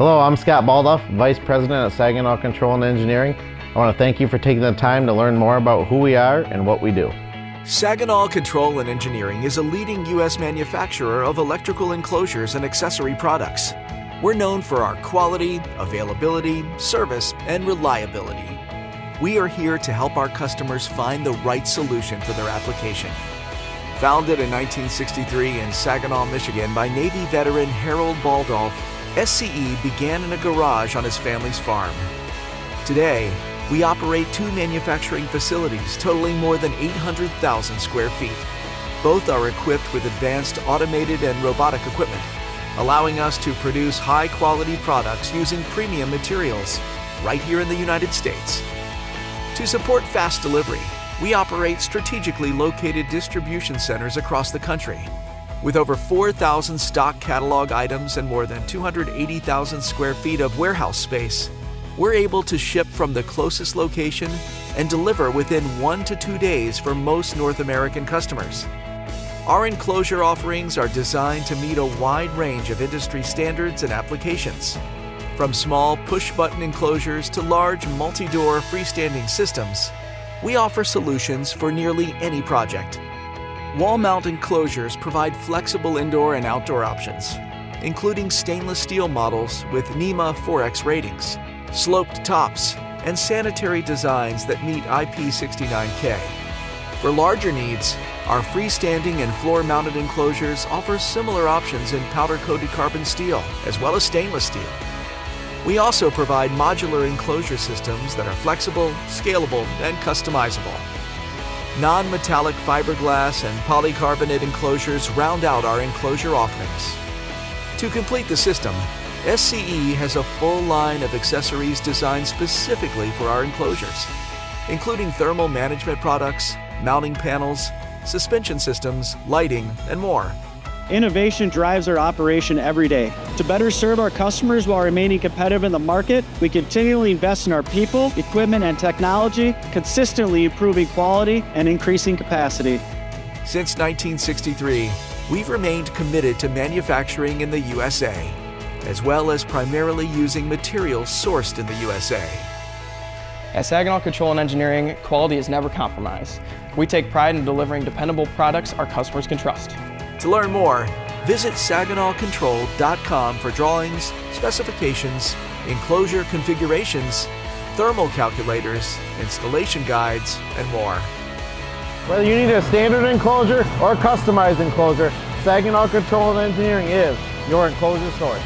Hello, I'm Scott Baldoff, Vice President at Saginaw Control and Engineering. I want to thank you for taking the time to learn more about who we are and what we do. Saginaw Control and Engineering is a leading U.S. manufacturer of electrical enclosures and accessory products. We're known for our quality, availability, service, and reliability. We are here to help our customers find the right solution for their application. Founded in 1963 in Saginaw, Michigan by Navy veteran Harold Baldoff, SCE began in a garage on his family's farm. Today, we operate 2 manufacturing facilities totaling more than 800,000 square feet. Both are equipped with advanced automated and robotic equipment, allowing us to produce high-quality products using premium materials right here in the United States. To support fast delivery, we operate strategically located distribution centers across the country. With over 4,000 stock catalog items and more than 280,000 square feet of warehouse space, we're able to ship from the closest location and deliver within 1 to 2 days for most North American customers. Our enclosure offerings are designed to meet a wide range of industry standards and applications. From small push-button enclosures to large multi-door freestanding systems, we offer solutions for nearly any project. Wall-mount enclosures provide flexible indoor and outdoor options, including stainless steel models with NEMA 4X ratings, sloped tops, and sanitary designs that meet IP69K. For larger needs, our freestanding and floor-mounted enclosures offer similar options in powder-coated carbon steel, as well as stainless steel. We also provide modular enclosure systems that are flexible, scalable, and customizable. Non-metallic fiberglass and polycarbonate enclosures round out our enclosure offerings. To complete the system, SCE has a full line of accessories designed specifically for our enclosures, including thermal management products, mounting panels, suspension systems, lighting, and more. Innovation drives our operation every day. To better serve our customers while remaining competitive in the market, we continually invest in our people, equipment, and technology, consistently improving quality and increasing capacity. Since 1963, we've remained committed to manufacturing in the USA, as well as primarily using materials sourced in the USA. At Saginaw Control and Engineering, quality is never compromised. We take pride in delivering dependable products our customers can trust. To learn more, visit SaginawControl.com for drawings, specifications, enclosure configurations, thermal calculators, installation guides, and more. Whether you need a standard enclosure or a customized enclosure, Saginaw Control and Engineering is your enclosure source.